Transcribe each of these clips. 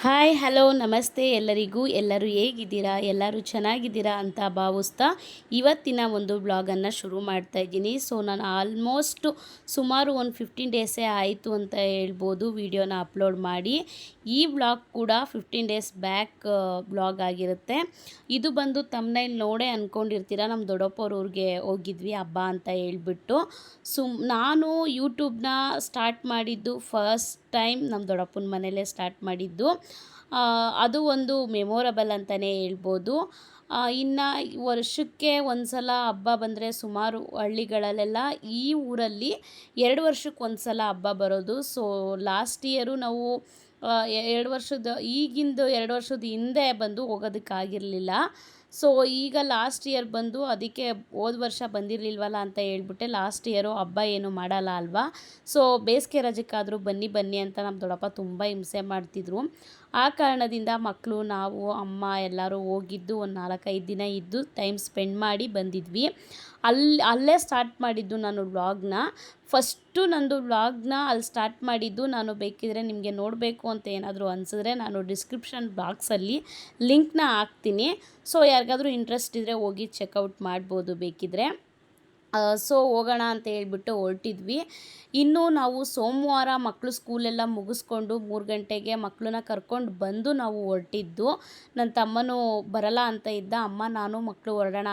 Hi hello ನಮಸ್ತೆ ಎಲ್ಲರಿಗೂ. ಎಲ್ಲರೂ ಹೇಗಿದ್ದೀರಾ? ಎಲ್ಲರೂ ಚೆನ್ನಾಗಿದ್ದೀರಾ ಅಂತ ಭಾವಿಸ್ತಾ ಇವತ್ತಿನ ಒಂದು ಬ್ಲಾಗನ್ನು ಶುರು ಮಾಡ್ತಾ ಇದ್ದೀನಿ. ಸೊ ನಾನು ಆಲ್ಮೋಸ್ಟ್ ಸುಮಾರು ಒಂದು 15 ಡೇಸೇ ಆಯಿತು ಅಂತ ಹೇಳ್ಬೋದು ವಿಡಿಯೋನ ಅಪ್ಲೋಡ್ ಮಾಡಿ. ಈ ಬ್ಲಾಗ್ ಕೂಡ 15 ಡೇಸ್ ಬ್ಯಾಕ್ ಬ್ಲಾಗ್ ಆಗಿರುತ್ತೆ. ಇದು ಬಂದು ತಮ್ಮನೇಲಿ ನೋಡೇ ಅಂದ್ಕೊಂಡಿರ್ತೀರ, ನಮ್ಮ ದೊಡ್ಡಪ್ಪವ್ರ ಊರಿಗೆ ಹೋಗಿದ್ವಿ ಹಬ್ಬ ಅಂತ ಹೇಳ್ಬಿಟ್ಟು. ನಾನು ಯೂಟ್ಯೂಬ್ನ ಸ್ಟಾರ್ಟ್ ಮಾಡಿದ್ದು ಫಸ್ಟ್ ಟೈಮ್ ನಮ್ಮ ದೊಡ್ಡಪ್ಪನ ಮನೇಲೇ ಸ್ಟಾರ್ಟ್ ಮಾಡಿದ್ದು. ಅದು ಒಂದು ಮೆಮೊರಬಲ್ ಅಂತಲೇ ಹೇಳ್ಬೋದು. ಇನ್ನು ವರ್ಷಕ್ಕೆ ಒಂದು ಸಲ ಹಬ್ಬ ಬಂದರೆ ಸುಮಾರು ಹಳ್ಳಿಗಳಲ್ಲೆಲ್ಲ ಈ ಊರಲ್ಲಿ 2 ವರ್ಷಕ್ಕೆ ಒಂದು ಸಲ ಹಬ್ಬ ಬರೋದು. ಸೊ ಲಾಸ್ಟ್ ಇಯರು ನಾವು 2 ವರ್ಷದ ಈಗಿಂದು 2 ವರ್ಷದ ಹಿಂದೆ ಬಂದು ಹೋಗೋದಕ್ಕಾಗಿರಲಿಲ್ಲ. ಸೊ ಈಗ ಲಾಸ್ಟ್ ಇಯರ್ ಬಂದು ಅದಕ್ಕೆ ಹೋದ ವರ್ಷ ಬಂದಿರಲಿಲ್ವಲ್ಲ ಅಂತ ಹೇಳ್ಬಿಟ್ಟೆ ಲಾಸ್ಟ್ ಇಯರು ಹಬ್ಬ ಏನು ಮಾಡಲ್ಲ ಅಲ್ವಾ. ಸೊ ಬೇಸಿಗೆ ರಜಕ್ಕಾದರೂ ಬನ್ನಿ ಬನ್ನಿ ಅಂತ ನಮ್ಮ ದೊಡ್ಡಪ್ಪ ತುಂಬ ಹಿಂಸೆ ಮಾಡ್ತಿದ್ರು. ಆ ಕಾರಣದಿಂದ ಮಕ್ಕಳು ನಾವು ಅಮ್ಮ ಎಲ್ಲರೂ ಹೋಗಿದ್ದು ಒಂದು 4-5 ದಿನ ಇದ್ದು ಟೈಮ್ ಸ್ಪೆಂಡ್ ಮಾಡಿ ಬಂದಿದ್ವಿ. ಅಲ್ಲೇ ಸ್ಟಾರ್ಟ್ ಮಾಡಿದ್ದು ನಾನು ವ್ಲಾಗ್ನ. ಫಸ್ಟು ನಂದು ವ್ಲಾಗ್ನ ಅಲ್ಲಿ ಸ್ಟಾರ್ಟ್ ಮಾಡಿದ್ದು. ನಾನು ಬೇಕಿದ್ರೆ ನಿಮಗೆ ನೋಡಬೇಕು ಅಂತ ಏನಾದರೂ ಅನಿಸಿದ್ರೆ ನಾನು ಡಿಸ್ಕ್ರಿಪ್ಷನ್ ಬಾಕ್ಸಲ್ಲಿ ಲಿಂಕ್ನ ಹಾಕ್ತೀನಿ. ಸೊ ಯಾರಿಗಾದರೂ ಇಂಟ್ರೆಸ್ಟ್ ಇದ್ದರೆ ಹೋಗಿ ಚೆಕ್ಔಟ್ ಮಾಡ್ಬೋದು ಬೇಕಿದ್ರೆ. ಸೊ ಹೋಗೋಣ ಅಂತ ಹೇಳ್ಬಿಟ್ಟು ಹೊರಟಿದ್ವಿ. ಇನ್ನು ನಾವು ಸೋಮವಾರ ಮಕ್ಕಳು ಸ್ಕೂಲೆಲ್ಲ ಮುಗಿಸ್ಕೊಂಡು 3 ಗಂಟೆಗೆ ಮಕ್ಕಳನ್ನ ಕರ್ಕೊಂಡು ಬಂದು ನಾವು ಹೊರಟಿದ್ದು. ನನ್ನ ತಮ್ಮನೂ ಬರಲ್ಲ ಅಂತ ಇದ್ದ. ಅಮ್ಮ ನಾನು ಮಕ್ಕಳು ಹೊರಡೋಣ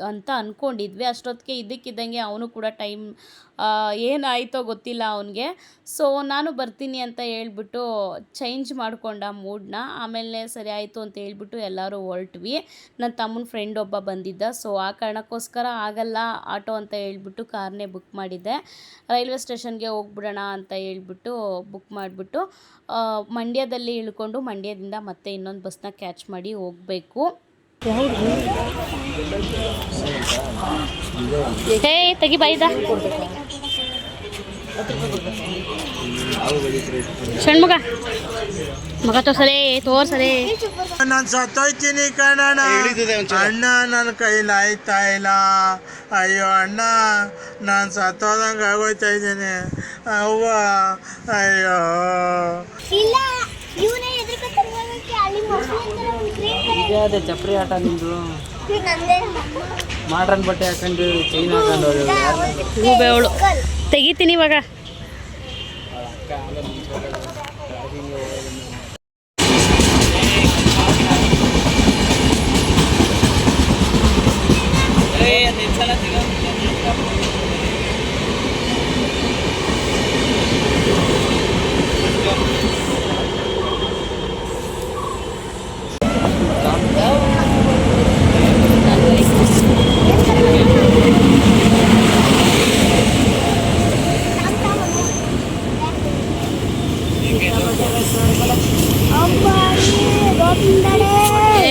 ಅಂತ ಅಂದ್ಕೊಂಡಿದ್ವಿ. ಅಷ್ಟೊತ್ತಿಗೆ ಇದ್ದಕ್ಕಿದ್ದಂಗೆ ಅವನು ಕೂಡ ಟೈಮ್ ಏನಾಯಿತೋ ಗೊತ್ತಿಲ್ಲ ಅವನಿಗೆ. ಸೊ ನಾನು ಬರ್ತೀನಿ ಅಂತ ಹೇಳ್ಬಿಟ್ಟು ಚೇಂಜ್ ಮಾಡಿಕೊಂಡ ಮೂಡನ್ನ. ಆಮೇಲೆ ಸರಿ ಆಯಿತು ಅಂತ ಹೇಳ್ಬಿಟ್ಟು ಎಲ್ಲರೂ ಹೊರಟ್ವಿ. ನನ್ನ ತಮ್ಮನ ಫ್ರೆಂಡ್ ಒಬ್ಬ ಬಂದಿದ್ದ. ಸೊ ಆ ಕಾರಣಕ್ಕೋಸ್ಕರ ಆಗಲ್ಲ ಆಟೋ ಅಂತ ಹೇಳ್ಬಿಟ್ಟು ಕಾರ್ನೇ ಬುಕ್ ಮಾಡಿದ್ದೆ. ರೈಲ್ವೆ ಸ್ಟೇಷನ್ಗೆ ಹೋಗ್ಬಿಡೋಣ ಅಂತ ಹೇಳ್ಬಿಟ್ಟು ಬುಕ್ ಮಾಡಿಬಿಟ್ಟು ಮಂಡ್ಯದಲ್ಲಿ ಇಳ್ಕೊಂಡು ಮಂಡ್ಯದಿಂದ ಮತ್ತೆ ಇನ್ನೊಂದು ಬಸ್ನ ಕ್ಯಾಚ್ ಮಾಡಿ ಹೋಗಬೇಕು. ತೆಗಿ ಬಾಯ್ದ ಷಣ್ಮುಗ ಮಗ ತೋರ್ಸಲೇ ನಾನು ಸತ್ತೋಯ್ತೀನಿ ಕಣಣ್ಣ. ಅಣ್ಣ ನನ್ನ ಕೈಲಿ ಆಯ್ತಾ ಇಲ್ಲ. ಅಯ್ಯೋ ಅಣ್ಣ ನಾನು ಸತ್ತೋದಂಗೆ ಆಗೋಯ್ತಾ ಇದ್ದೀನಿ. ಅವ್ವ ಅಯ್ಯೋ ಅದೇ ಚಪ್ರಿ ಆಟ ನಿಂದು ಮಾಡ್ರನ್ ಬಟ್ಟೆ ಹಾಕೊಂಡು ಚೈನ್ ಹಾಕೊಂಡು ತೆಗಿತೀನಿ ಇವಾಗ.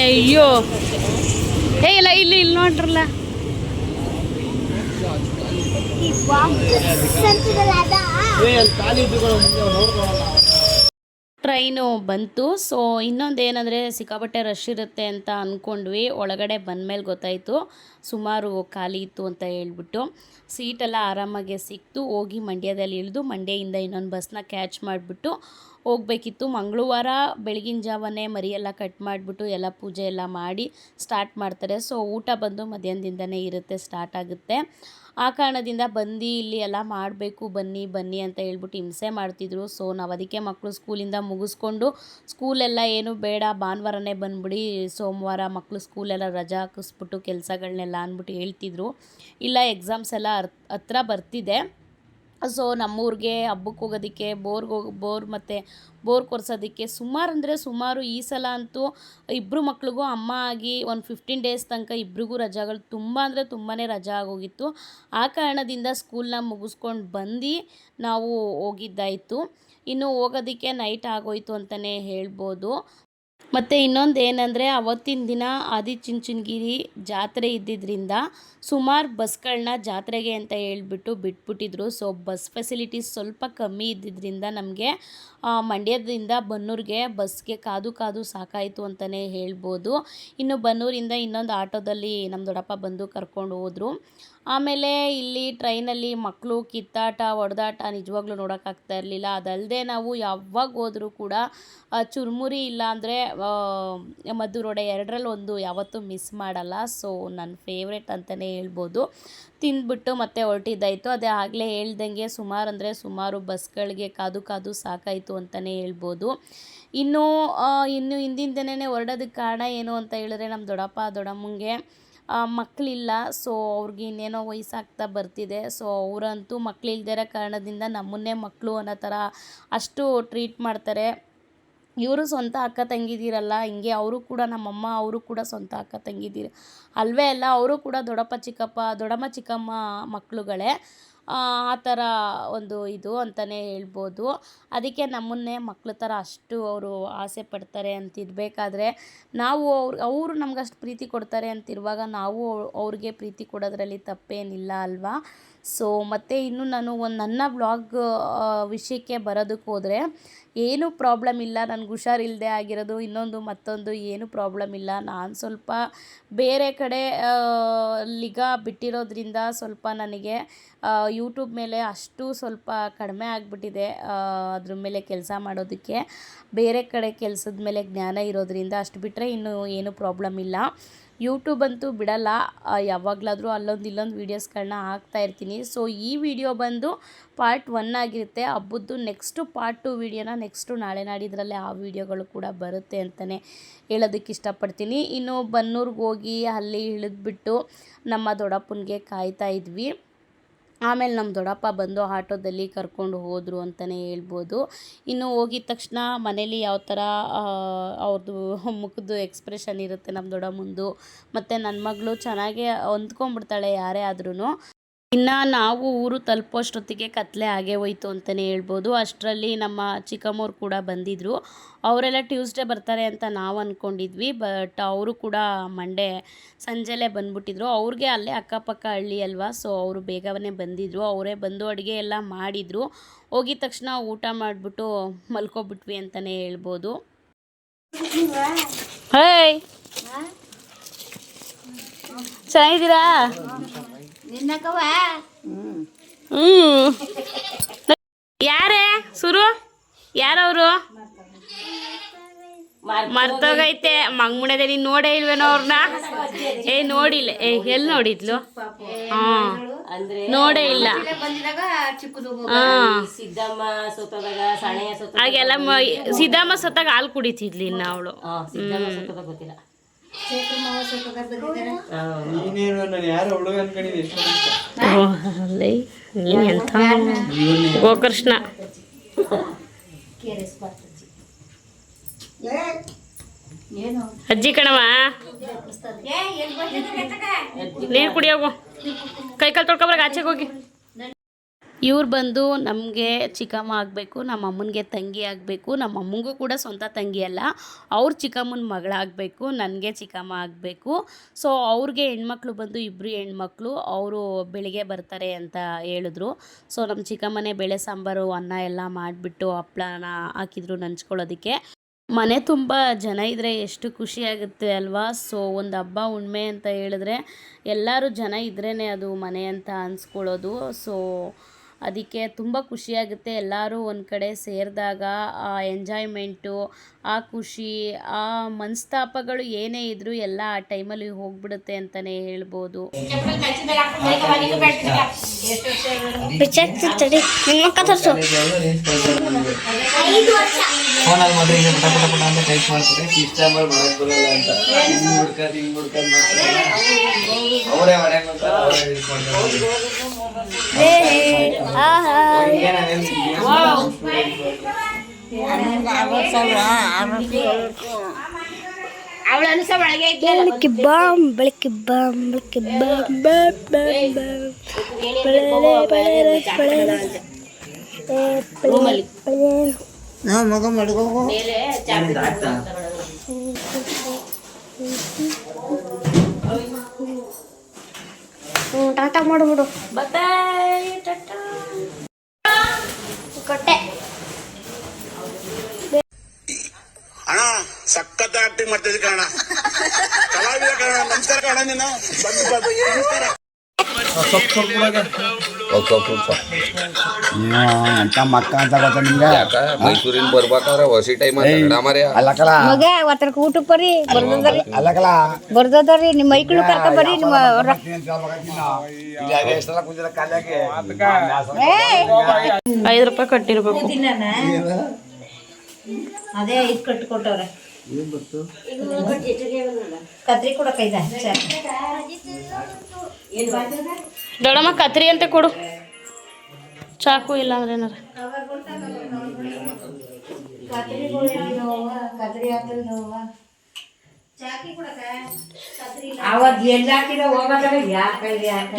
ಅಯ್ಯೋ ಇಲ್ಲ ಇಲ್ಲಿ ನೋಡ್ರಲ್ಲ. ಟ್ರೈನು ಬಂತು. ಸೊ ಇನ್ನೊಂದೇನೆಂದರೆ ಸಿಕ್ಕಾಪಟ್ಟೆ ರಶ್ ಇರುತ್ತೆ ಅಂತ ಅಂದ್ಕೊಂಡ್ವಿ. ಒಳಗಡೆ ಬಂದಮೇಲೆ ಗೊತ್ತಾಯಿತು ಸುಮಾರು ಖಾಲಿ ಇತ್ತು ಅಂತ ಹೇಳ್ಬಿಟ್ಟು. ಸೀಟೆಲ್ಲ ಆರಾಮಾಗೆ ಸಿಕ್ತು. ಹೋಗಿ ಮಂಡ್ಯದಲ್ಲಿ ಇಳಿದು ಮಂಡ್ಯದಿಂದ ಇನ್ನೊಂದು ಬಸ್ನ ಕ್ಯಾಚ್ ಮಾಡಿಬಿಟ್ಟು ಹೋಗಬೇಕಿತ್ತು. ಮಂಗಳವಾರ ಬೆಳಗಿನ ಜಾವನೇ ಮರಿಯೆಲ್ಲ ಕಟ್ ಮಾಡಿಬಿಟ್ಟು ಎಲ್ಲ ಪೂಜೆ ಎಲ್ಲ ಮಾಡಿ ಸ್ಟಾರ್ಟ್ ಮಾಡ್ತಾರೆ. ಸೊ ಊಟ ಬಂದು ಮಧ್ಯಾಹ್ನದಿಂದನೇ ಇರುತ್ತೆ, ಸ್ಟಾರ್ಟ್ ಆಗುತ್ತೆ. ಆ ಕಾರಣದಿಂದ ಬಂದು ಇಲ್ಲಿ ಎಲ್ಲ ಮಾಡಬೇಕು ಬನ್ನಿ ಬನ್ನಿ ಅಂತ ಹೇಳ್ಬಿಟ್ಟು ಹಿಂಸೆ ಮಾಡ್ತಿದ್ರು. ಸೊ ನಾವು ಅದಕ್ಕೆ ಮಕ್ಕಳು ಸ್ಕೂಲಿಂದ ಮುಗಿಸ್ಕೊಂಡು ಸ್ಕೂಲೆಲ್ಲ ಏನು ಬೇಡ ಭಾನುವಾರನೇ ಬಂದುಬಿಡಿ, ಸೋಮವಾರ ಮಕ್ಕಳು ಸ್ಕೂಲೆಲ್ಲ ರಜಾ ಹಾಕಿಸ್ಬಿಟ್ಟು ಕೆಲಸಗಳನ್ನೆಲ್ಲ ಅಂದ್ಬಿಟ್ಟು ಹೇಳ್ತಿದ್ರು. ಇಲ್ಲ ಎಕ್ಸಾಮ್ಸ್ ಎಲ್ಲ ಹತ್ರ ಬರ್ತಿದೆ. ಸೊ ನಮ್ಮೂರಿಗೆ ಹಬ್ಬಕ್ಕೆ ಹೋಗೋದಕ್ಕೆ ಬೋರ್ ಮತ್ತು ಬೋರ್ ಕೊರ್ಸೋದಕ್ಕೆ ಸುಮಾರು ಈ ಸಲ ಅಂತೂ ಇಬ್ಬರು ಮಕ್ಳಿಗೂ ಅಮ್ಮ ಆಗಿ ಒಂದು 15 ಡೇಸ್ ತನಕ ಇಬ್ರಿಗೂ ರಜಾಗಳು ತುಂಬಾ ರಜಾ ಆಗೋಗಿತ್ತು. ಆ ಕಾರಣದಿಂದ ಸ್ಕೂಲ್ನ ಮುಗಿಸ್ಕೊಂಡು ಬಂದು ನಾವು ಹೋಗಿದ್ದಾಯಿತು. ಇನ್ನು ಹೋಗೋದಕ್ಕೆ ನೈಟ್ ಆಗೋಯ್ತು ಅಂತಲೇ ಹೇಳ್ಬೋದು. ಮತ್ತು ಇನ್ನೊಂದು ಏನಂದರೆ ಅವತ್ತಿನ ದಿನ ಆದಿಚುಂಚನಗಿರಿ ಜಾತ್ರೆ ಇದ್ದಿದ್ದರಿಂದ ಸುಮಾರು ಬಸ್ಗಳನ್ನ ಜಾತ್ರೆಗೆ ಅಂತ ಹೇಳ್ಬಿಟ್ಟು ಬಿಟ್ಬಿಟ್ಟಿದ್ರು. ಸೊ ಬಸ್ ಫೆಸಿಲಿಟೀಸ್ ಸ್ವಲ್ಪ ಕಮ್ಮಿ ಇದ್ದಿದ್ದರಿಂದ ನಮಗೆ ಮಂಡ್ಯದಿಂದ ಬನ್ನೂರಿಗೆ ಬಸ್ಗೆ ಕಾದು ಸಾಕಾಯಿತು ಅಂತಲೇ ಹೇಳ್ಬೋದು. ಇನ್ನು ಬನ್ನೂರಿಂದ ಇನ್ನೊಂದು ಆಟೋದಲ್ಲಿ ನಮ್ಮ ದೊಡ್ಡಪ್ಪ ಬಂದು ಕರ್ಕೊಂಡು ಹೋದರು. ಆಮೇಲೆ ಇಲ್ಲಿ ಟ್ರೈನಲ್ಲಿ ಮಕ್ಕಳು ಕಿತ್ತಾಟ ಹೊಡೆದಾಟ ನಿಜವಾಗ್ಲೂ ನೋಡೋಕ್ಕಾಗ್ತಾ ಇರಲಿಲ್ಲ. ಅದಲ್ಲದೆ ನಾವು ಯಾವಾಗ ಹೋದರೂ ಕೂಡ ಚುರುಮುರಿ ಇಲ್ಲ ಅಂದರೆ ಮದ್ದೂರು ವಡೆ ಎರಡರಲ್ಲಿ ಒಂದು ಯಾವತ್ತೂ ಮಿಸ್ ಮಾಡಲ್ಲ. ಸೊ ನನ್ನ ಫೇವ್ರೆಟ್ ಅಂತಲೇ ಹೇಳ್ಬೋದು. ತಿಂದ್ಬಿಟ್ಟು ಮತ್ತೆ ಹೊರಟಿದ್ದಾಯಿತು. ಅದೇ ಆಗಲೇ ಹೇಳ್ದಂಗೆ ಸುಮಾರು ಬಸ್ಗಳಿಗೆ ಕಾದು ಸಾಕಾಯಿತು ಅಂತಲೇ ಹೇಳ್ಬೋದು. ಇನ್ನು ಹಿಂದಿನ ದಿನವೇ ಹೊರಡೋದಕ್ಕೆ ಕಾರಣ ಏನು ಅಂತ ಹೇಳಿದ್ರೆ ನಮ್ಮ ದೊಡ್ಡಪ್ಪ ದೊಡ್ಡಮ್ಮಂಗೆ ಮಕ್ಕಳಿಲ್ಲ. ಸೊ ಅವ್ರಿಗೆ ಇನ್ನೇನೋ ವಯಸ್ಸಾಗ್ತಾ ಬರ್ತಿದೆ. ಸೊ ಅವರಂತೂ ಮಕ್ಕಳಿಲ್ದೇ ಇರೋ ಕಾರಣದಿಂದ ನಮ್ಮನ್ನೇ ಮಕ್ಕಳು ಅನ್ನೋ ಥರ ಅಷ್ಟು ಟ್ರೀಟ್ ಮಾಡ್ತಾರೆ. ಇವರು ಸ್ವಂತ ಅಕ್ಕ ತಂಗಿದಿರಲ್ಲ, ಹಿಂಗೆ ಅವರು ಕೂಡ ನಮ್ಮಮ್ಮ ಅವರು ಕೂಡ ಸ್ವಂತ ಅಕ್ಕ ತಂಗಿದಿರು ಅಲ್ವೇ ಅಲ್ಲ. ಅವರು ಕೂಡ ದೊಡ್ಡಮ್ಮ ಚಿಕ್ಕಮ್ಮ ಮಕ್ಕಳುಗಳೇ. ಆ ಥರ ಒಂದು ಇದು ಅಂತಲೇ ಹೇಳ್ಬೋದು. ಅದಕ್ಕೆ ನಮ್ಮನ್ನೇ ಮಕ್ಳ ಥರ ಅಷ್ಟು ಅವರು ಆಸೆ ಪಡ್ತಾರೆ ಅಂತಿರಬೇಕಾದ್ರೆ ನಾವು ಅವರು ನಮಗಷ್ಟು ಪ್ರೀತಿ ಕೊಡ್ತಾರೆ ಅಂತಿರುವಾಗ ನಾವು ಅವ್ರಿಗೆ ಪ್ರೀತಿ ಕೊಡೋದ್ರಲ್ಲಿ ತಪ್ಪೇನಿಲ್ಲ ಅಲ್ವಾ. ಸೊ ಮತ್ತು ಇನ್ನು ನಾನು ನನ್ನ ವ್ಲಾಗ್ ವಿಷಯಕ್ಕೆ ಬರೋದಕ್ಕೆ ಹೋದರೆ ಏನೂ ಪ್ರಾಬ್ಲಮ್ ಇಲ್ಲ. ನನಗೆ ಹುಷಾರಿಲ್ಲದೆ ಆಗಿರೋದು ಮತ್ತೊಂದು ಏನೂ ಪ್ರಾಬ್ಲಮ್ ಇಲ್ಲ. ನಾನು ಸ್ವಲ್ಪ ಬೇರೆ ಕಡೆ ಲಿಗಾ ಬಿಟ್ಟಿರೋದ್ರಿಂದ ಸ್ವಲ್ಪ ನನಗೆ ಯೂಟ್ಯೂಬ್ ಮೇಲೆ ಅಷ್ಟು ಸ್ವಲ್ಪ ಕಡಿಮೆ ಆಗಿಬಿಟ್ಟಿದೆ. ಅದ್ರ ಮೇಲೆ ಕೆಲಸ ಮಾಡೋದಕ್ಕೆ ಬೇರೆ ಕಡೆ ಕೆಲಸದ ಮೇಲೆ ಜ್ಞಾನ ಇರೋದ್ರಿಂದ ಅಷ್ಟು ಬಿಟ್ಟರೆ ಇನ್ನೂ ಏನೂ ಪ್ರಾಬ್ಲಮ್ ಇಲ್ಲ. ಯೂಟ್ಯೂಬ್ ಅಂತೂ ಬಿಡಲ್ಲ, ಯಾವಾಗಲಾದರೂ ಇಲ್ಲೊಂದು ವೀಡಿಯೋಸ್ಗಳನ್ನ ಹಾಕ್ತಾಯಿರ್ತೀನಿ. ಸೊ ಈ ವಿಡಿಯೋ ಬಂದು ಪಾರ್ಟ್ 1 ಆಗಿರುತ್ತೆ. ಹಬ್ಬದ್ದು ನೆಕ್ಸ್ಟು ಪಾರ್ಟ್ 2 ವಿಡಿಯೋನ ನೆಕ್ಸ್ಟು ನಾಳೆ ನಾಡಿದ್ರಲ್ಲೇ ಆ ವಿಡಿಯೋಗಳು ಕೂಡ ಬರುತ್ತೆ ಅಂತಲೇ ಹೇಳೋದಕ್ಕೆ ಇಷ್ಟಪಡ್ತೀನಿ. ಇನ್ನು ಬನ್ನೂರಿಗೆ ಹೋಗಿ ಅಲ್ಲಿ ಇಳಿದ್ಬಿಟ್ಟು ನಮ್ಮ ದೊಡ್ಡಪ್ಪನಿಗೆ ಕಾಯ್ತಾ ಇದ್ವಿ. ಆಮೇಲೆ ನಮ್ಮ ದೊಡ್ಡಪ್ಪ ಬಂದು ಆಟೋದಲ್ಲಿ ಕರ್ಕೊಂಡು ಹೋದರು ಅಂತಲೇ ಹೇಳ್ಬೋದು. ಇನ್ನು ಹೋಗಿದ ತಕ್ಷಣ ಮನೇಲಿ ಯಾವ ಥರ ಅವ್ರದ್ದು ಮುಖದ್ದು ಎಕ್ಸ್ಪ್ರೆಷನ್ ಇರುತ್ತೆ ನಮ್ಮ ದೊಡ್ಡಮ್ಮಂದು. ಮತ್ತು ನನ್ನ ಮಗಳು ಚೆನ್ನಾಗೇ ಹೊಂದ್ಕೊಂಡ್ಬಿಡ್ತಾಳೆ ಯಾರೇ ಆದ್ರೂ. ಇನ್ನು ನಾವು ಊರು ತಲುಪೋಷ್ಟೊತ್ತಿಗೆ ಕತ್ಲೆ ಆಗೇ ಹೋಯ್ತು ಅಂತಲೇ ಹೇಳ್ಬೋದು. ಅಷ್ಟರಲ್ಲಿ ನಮ್ಮ ಚಿಕ್ಕಮ್ಮವ್ರು ಕೂಡ ಬಂದಿದ್ದರು. ಅವರೆಲ್ಲ ಟ್ಯೂಸ್ಡೇ ಬರ್ತಾರೆ ಅಂತ ನಾವು ಅಂದ್ಕೊಂಡಿದ್ವಿ. ಬಟ್ ಅವರು ಕೂಡ ಮಂಡೇ ಸಂಜೆಲೇ ಬಂದುಬಿಟ್ಟಿದ್ರು. ಅವ್ರಿಗೆ ಅಲ್ಲೇ ಅಕ್ಕಪಕ್ಕ ಹಳ್ಳಿ ಅಲ್ವಾ. ಸೊ ಅವರು ಬೇಗನೆ ಬಂದಿದ್ದರು. ಅವರೇ ಬಂದು ಅಡುಗೆ ಎಲ್ಲ ಮಾಡಿದರು. ಹೋಗಿದ ತಕ್ಷಣ ಊಟ ಮಾಡಿಬಿಟ್ಟು ಮಲ್ಕೊಬಿಟ್ವಿ ಅಂತಲೇ ಹೇಳ್ಬೋದು. ಹೇಯ್, ಚೆನ್ನಾಗಿದ್ದೀರಾ? ಯಾರೇ ಸುರು? ಯಾರವರು? ಮರ್ತೋಗೈತೆ ಮಂಗ್ಮುಣದೆ. ನೀನು ನೋಡೇ ಇಲ್ವೇನೋ ಅವ್ರನ್ನ? ನೋಡಿಲ್ಲ. ಎಲ್ಲಿ ನೋಡಿದ್ಲು? ಹಾಂ, ನೋಡೇ ಇಲ್ಲ. ಹಾಗೆಲ್ಲ ಸಿದ್ದಮ್ಮ ಸತ್ತಾಗ ಹಾಲು ಕುಡಿತಿದ್ಲಿ ಇನ್ನು ಅವಳು. ಗೋಕೃಷ್ಣ ಅಜ್ಜಿ ಕಣವ, ನೀರು ಕುಡಿಯೋಗು, ಕೈ ಕಾಲು ತೊಳ್ಕೊಬ್ರಾಗ ಆಚೆಗೆ ಹೋಗಿ. ಇವ್ರು ಬಂದು ನಮಗೆ ಚಿಕ್ಕಮ್ಮ ಆಗಬೇಕು, ನಮ್ಮ ಅಮ್ಮನಿಗೆ ತಂಗಿ ಆಗಬೇಕು. ನಮ್ಮ ಅಮ್ಮಂಗೂ ಕೂಡ ಸ್ವಂತ ತಂಗಿ ಅಲ್ಲ, ಅವ್ರ ಚಿಕ್ಕಮ್ಮನ ಮಗಳಾಗಬೇಕು, ನನಗೆ ಚಿಕ್ಕಮ್ಮ ಆಗಬೇಕು. ಸೊ ಅವ್ರಿಗೆ ಹೆಣ್ಮಕ್ಳು ಬಂದು ಇಬ್ಬರು ಹೆಣ್ಮಕ್ಳು. ಅವರು ಬೆಳಿಗ್ಗೆ ಬರ್ತಾರೆ ಅಂತ ಹೇಳಿದ್ರು. ಸೊ ನಮ್ಮ ಚಿಕ್ಕಮ್ಮನೇ ಬೇಳೆ ಸಾಂಬಾರು ಅನ್ನ ಎಲ್ಲ ಮಾಡಿಬಿಟ್ಟು ಹಪ್ಳನ ಹಾಕಿದ್ರು ನಂಚ್ಕೊಳ್ಳೋದಕ್ಕೆ. ಮನೆ ತುಂಬ ಜನ ಇದ್ದರೆ ಎಷ್ಟು ಖುಷಿಯಾಗುತ್ತೆ ಅಲ್ವಾ. ಸೊ ಒಂದು ಹಬ್ಬ ಹುಣ್ಣಿಮೆ ಅಂತ ಹೇಳಿದ್ರೆ ಎಲ್ಲರೂ ಜನ ಇದ್ರೇ ಅದು ಮನೆ ಅಂತ ಅನ್ಸ್ಕೊಳ್ಳೋದು. ಸೊ ಅದಕ್ಕೆ ತುಂಬ ಖುಷಿಯಾಗುತ್ತೆ. ಎಲ್ಲರೂ ಒಂದು ಕಡೆ ಸೇರಿದಾಗ ಆ ಎಂಜಾಯ್ಮೆಂಟು, ಆ ಖುಷಿ, ಆ ಮನಸ್ತಾಪಗಳು ಏನೇ ಇದ್ದರೂ ಎಲ್ಲ ಆ ಟೈಮಲ್ಲಿ ಹೋಗ್ಬಿಡುತ್ತೆ ಅಂತಲೇ ಹೇಳ್ಬೋದು. ಬೆಳಕ್ಕೆ ಬಾಮ್ ಬೆಳಕ್ಕೆ ಬಾಮ್ ಬೆಳಕ್ಕೆ ಬಾಮ್ ಬಾಮ್ ಬಾಮ್ ಬಾಮ್ ಮಗ ಮಡ್ಕೋ ಟಾಟಾ ಮಾಡ್ಬಿಡು. ಕೊಟ್ಟೆ ಅಣ್ಣ, ಸಖತ್ ಆಕ್ಟಿಂಗ್ ಮಾಡ್ತಿದ್ದೆ ಕಣ, ಕಲಾವಿದ ಕಣ. ನಮಸ್ಕಾರ ಕಣ, ನೀನು ಬಂದು ಎಂತ ಮಕ್ಕ ಅಂತ ಗೊತ್ತ ನಿಮ್ಗೆ ಮೈಸೂರಿನ ಬರ್ಬೇಕಾದ್ರೆ ಹೊಸಿ ಟೈಮ್ ಮರ್ಯ ಅಲ್ಲಕಲ ಮಗ ಅವತ್ತಕ್ಕೆ ಊಟಕ್ಕೆ ಬರ್ರಿ ಬರ್ದದ್ರಿ ಅಲ್ಲಕಲ ಬರ್ದದ್ರಿ ನಿಮ್ಮ ಮೈಕ್ಳು ಕರ್ಕ ಬರ್ರಿ ನಿಮ್ಮ ಎಷ್ಟೆಲ್ಲ ಕುಂದಿರ ಕಾಲಾಗೆ 5 ರೂಪಾಯಿ ಕಟ್ಟಿರ್ಬೇಕು. ಅದೇ ಇದು ಕಟ್ಟಿಕೊಟ್ಟವ್ರೆ ಕತ್ರಿ ಕೂಡ ಕೈದ ದೊಡ್ಡಮ್ಮ ಕತ್ರಿ ಅಂತ ಕೊಡು, ಚಾಕು ಇಲ್ಲ ಅಂದ್ರೆ ಏನಾರ.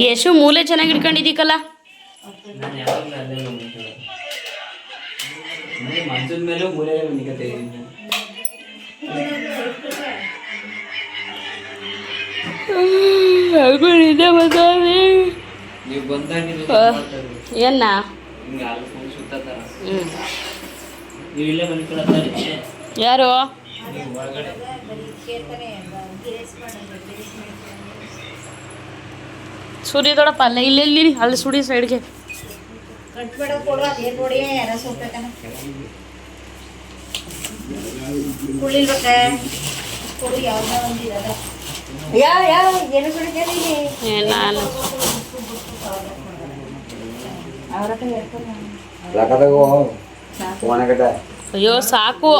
ಯಶು ಮೂಲೆ ಚೆನ್ನಾಗಿ ಇಟ್ಕೊಂಡಿದ್ದೀಕಲ್ಲ. ಮಂಚದ ಮೇಲೆ ಮೂಲೆ ನಿಕತೆ ನೀವು ಬಂದಾಗ ಏನ ಸುತ್ತಾರ ಹ್ಞೂ ನೀವು ಇಲ್ಲೇ ಬಂದ್ಕೊಳತ್ತಾರೆ ಯಾರು ಒಳಗಡೆ ಸೂರ್ಯ ದೊಡ್ಡಪ್ಪ ಅಲ್ಲ ಇಲ್ಲಿ ಅಲ್ಲಿ ಸುಡಿ ಸೈಡ್ಗೆ ಕಟ್ಬೇಡ ಕೊಡು ಅದೇ ನೋಡಿ ಯಾರ ಸೋಪ್ಬೇಕನ ಕುಳಿಲ್ಬೇಕ ಕೊಡು ಯಾವ್ದ ಒಂದಿರದ ಯಾವ ಏನು ಕುಡಿತೀರಿ ನಾನು ಅವರ ಕೈ ಎತ್ಕೊಂಡು ಲಕದಗೋ ಒಣಗಟ ಅಯ್ಯೋ ಸಾಕು.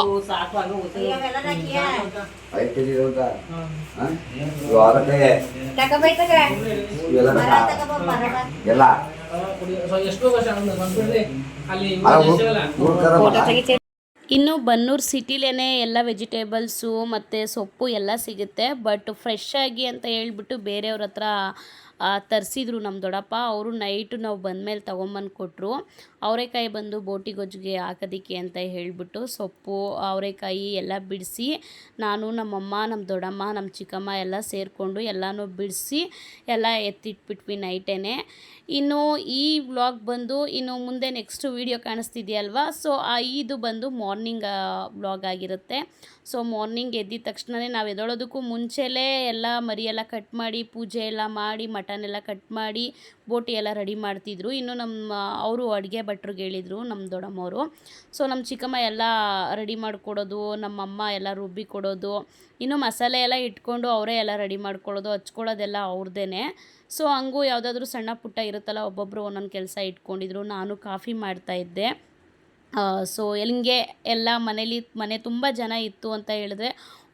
5 ಕೆಜಿ ಅಂತ ವಾರಕ್ಕೆ ತಗೋಬೇಕಗ ಇವೆಲ್ಲ ಮರ ತಗೋಬ ಮರ ಎಲ್ಲ ಇನ್ನು ಬನ್ನೂರು ಸಿಟಿಲೇನೆ ಎಲ್ಲ ವೆಜಿಟೇಬಲ್ಸು ಮತ್ತು ಸೊಪ್ಪು ಎಲ್ಲ ಸಿಗುತ್ತೆ. ಬಟ್ ಫ್ರೆಶ್ ಆಗಿ ಅಂತ ಹೇಳ್ಬಿಟ್ಟು ಬೇರೆಯವ್ರ ಹತ್ರ ತರಿಸಿದ್ರು ನಮ್ಮ ದೊಡ್ಡಪ್ಪ. ಅವರು ನೈಟು ನಾವು ಬಂದಮೇಲೆ ತೊಗೊಂಬಂದು ಕೊಟ್ಟರು. ಅವರೆಕಾಯಿ ಬಂದು ಬೋಟಿ ಗೊಜ್ಜಿಗೆ ಹಾಕೋದಕ್ಕೆ ಅಂತ ಹೇಳಿಬಿಟ್ಟು ಸೊಪ್ಪು ಅವರೆಕಾಯಿ ಎಲ್ಲ ಬಿಡಿಸಿ ನಾನು ನಮ್ಮಮ್ಮ ನಮ್ಮ ದೊಡ್ಡಮ್ಮ ನಮ್ಮ ಚಿಕ್ಕಮ್ಮ ಎಲ್ಲ ಸೇರಿಕೊಂಡು ಎಲ್ಲನೂ ಬಿಡಿಸಿ ಎಲ್ಲ ಎತ್ತಿಟ್ಬಿಟ್ವಿ ನೈಟೇ. ಇನ್ನು ಈ ವ್ಲಾಗ್ ಬಂದು ಇನ್ನು ಮುಂದೆ ನೆಕ್ಸ್ಟ್ ವೀಡಿಯೋ ಕಾಣಿಸ್ತಿದೆಯಲ್ವಾ, ಸೊ ಇದು ಬಂದು ಮಾರ್ನಿಂಗ್ ವ್ಲಾಗ್ ಆಗಿರುತ್ತೆ. ಸೊ ಮಾರ್ನಿಂಗ್ ಎದ್ದಿದ ತಕ್ಷಣವೇ ನಾವು ಎದ್ದೇಳೋದಕ್ಕೂ ಮುಂಚೆಲೇ ಎಲ್ಲ ಮರಿಯೆಲ್ಲ ಕಟ್ ಮಾಡಿ ಪೂಜೆ ಎಲ್ಲ ಮಾಡಿ ಮಟನ್ ಎಲ್ಲ ಕಟ್ ಮಾಡಿ ಬೋಟಿ ಎಲ್ಲ ರೆಡಿ ಮಾಡ್ತಿದ್ರು. ಇನ್ನು ನಮ್ಮ ಅವರು ಅಡುಗೆ ಭಟ್ರಿಗೆ ಹೇಳಿದರು ನಮ್ಮ ದೊಡ್ಡಮ್ಮವರು. ಸೊ ನಮ್ಮ ಚಿಕ್ಕಮ್ಮ ಎಲ್ಲ ರೆಡಿ ಮಾಡಿಕೊಡೋದು, ನಮ್ಮಮ್ಮ ಎಲ್ಲ ರುಬ್ಬಿ ಕೊಡೋದು, ಇನ್ನು ಮಸಾಲೆ ಎಲ್ಲ ಇಟ್ಕೊಂಡು ಅವರೇ ಎಲ್ಲ ರೆಡಿ ಮಾಡ್ಕೊಳ್ಳೋದು, ಹಚ್ಕೊಳ್ಳೋದೆಲ್ಲ ಅವ್ರದ್ದೇ. ಸೊ ಹಂಗೂ ಯಾವುದಾದ್ರೂ ಸಣ್ಣ ಪುಟ್ಟ ಇರುತ್ತಲ್ಲ, ಒಬ್ಬೊಬ್ಬರು ಒಂದೊಂದು ಕೆಲಸ ಇಟ್ಕೊಂಡಿದ್ರು. ನಾನು ಕಾಫಿ ಮಾಡ್ತಾಯಿದ್ದೆ. ಸೊ ಹಿಂಗೆ ಎಲ್ಲ ಮನೆ ತುಂಬ ಜನ ಇತ್ತು ಅಂತ ಹೇಳಿದ್ರೆ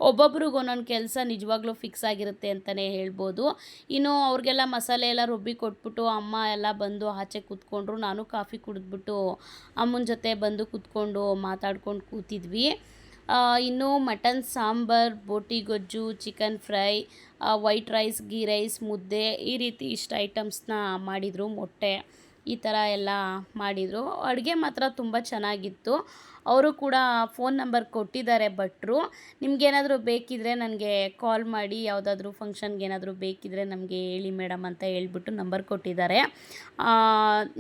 ಒಬ್ಬೊಬ್ರಿಗೆ ಒಂದೊಂದು ಕೆಲಸ ನಿಜವಾಗ್ಲೂ ಫಿಕ್ಸ್ ಆಗಿರುತ್ತೆ ಅಂತಲೇ ಹೇಳ್ಬೋದು. ಇನ್ನು ಅವ್ರಿಗೆಲ್ಲ ಮಸಾಲೆ ಎಲ್ಲ ರುಬ್ಬಿ ಕೊಟ್ಬಿಟ್ಟು ಅಮ್ಮ ಎಲ್ಲ ಬಂದು ಆಚೆ ಕೂತ್ಕೊಂಡ್ರು. ನಾನು ಕಾಫಿ ಕುಡಿದ್ಬಿಟ್ಟು ಅಮ್ಮನ ಜೊತೆ ಬಂದು ಕೂತ್ಕೊಂಡು ಮಾತಾಡ್ಕೊಂಡು ಕೂತಿದ್ವಿ. ಇನ್ನು ಮಟನ್ ಸಾಂಬಾರ್, ಬೋಟಿ ಗೊಜ್ಜು, chicken fry, white rice, ghee rice, ಮುದ್ದೆ, ಈ ರೀತಿ ಇಷ್ಟು ಐಟಮ್ಸ್ನ ಮಾಡಿದರು. ಮೊಟ್ಟೆ ಈ ಥರ ಎಲ್ಲ ಮಾಡಿದರು. ಅಡುಗೆ ಮಾತ್ರ ತುಂಬ ಚೆನ್ನಾಗಿತ್ತು. ಅವರು ಕೂಡ ಫೋನ್ ನಂಬರ್ ಕೊಟ್ಟಿದ್ದಾರೆ ಭಟ್ರು. ನಿಮಗೇನಾದರೂ ಬೇಕಿದ್ದರೆ ನನಗೆ ಕಾಲ್ ಮಾಡಿ, ಯಾವುದಾದ್ರೂ ಫಂಕ್ಷನ್ಗೆ ಏನಾದರೂ ಬೇಕಿದ್ದರೆ ನಮಗೆ ಹೇಳಿ ಮೇಡಮ್ ಅಂತ ಹೇಳ್ಬಿಟ್ಟು ನಂಬರ್ ಕೊಟ್ಟಿದ್ದಾರೆ.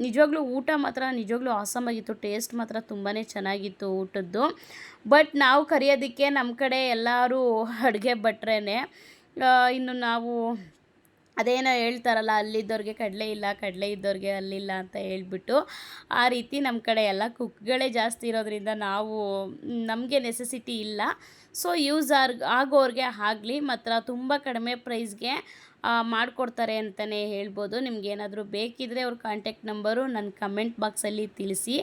ನಿಜವಾಗ್ಲೂ ಊಟ ಮಾತ್ರ ನಿಜವಾಗ್ಲೂ ಆಸಮಾಗಿತ್ತು. ಟೇಸ್ಟ್ ಮಾತ್ರ ತುಂಬಾ ಚೆನ್ನಾಗಿತ್ತು ಊಟದ್ದು. ಬಟ್ ನಾವು ಕರೆಯೋದಕ್ಕೆ ನಮ್ಮ ಕಡೆ ಎಲ್ಲರೂ ಅಡುಗೆ ಭಟ್ರೇನೆ. ಇನ್ನು ನಾವು ಅದೇನೋ ಹೇಳ್ತಾರಲ್ಲ, ಅಲ್ಲಿದ್ದವ್ರಿಗೆ ಕಡಲೆ ಇಲ್ಲ, ಕಡಲೆ ಇದ್ದವ್ರಿಗೆ ಅಲ್ಲಿಲ್ಲ ಅಂತ ಹೇಳ್ಬಿಟ್ಟು, ಆ ರೀತಿ ನಮ್ಮ ಕಡೆ ಎಲ್ಲ ಕುಕ್ಗಳೇ ಜಾಸ್ತಿ ಇರೋದ್ರಿಂದ ನಾವು ನಮಗೆ ನೆಸೆಸಿಟಿ ಇಲ್ಲ. ಸೊ ಯೂಸ್ ಆಗೋರಿಗೆ ಆಗಲಿ, ಮಾತ್ರ ತುಂಬ ಕಡಿಮೆ ಪ್ರೈಸ್ಗೆ ಮಾಡಿಕೊಡ್ತಾರೆ ಅಂತಲೇ ಹೇಳ್ಬೋದು. ನಿಮಗೇನಾದರೂ ಬೇಕಿದ್ದರೆ ಅವ್ರ ಕಾಂಟ್ಯಾಕ್ಟ್ ನಂಬರು ನನ್ನ ಕಮೆಂಟ್ ಬಾಕ್ಸಲ್ಲಿ ತಿಳಿಸಿ,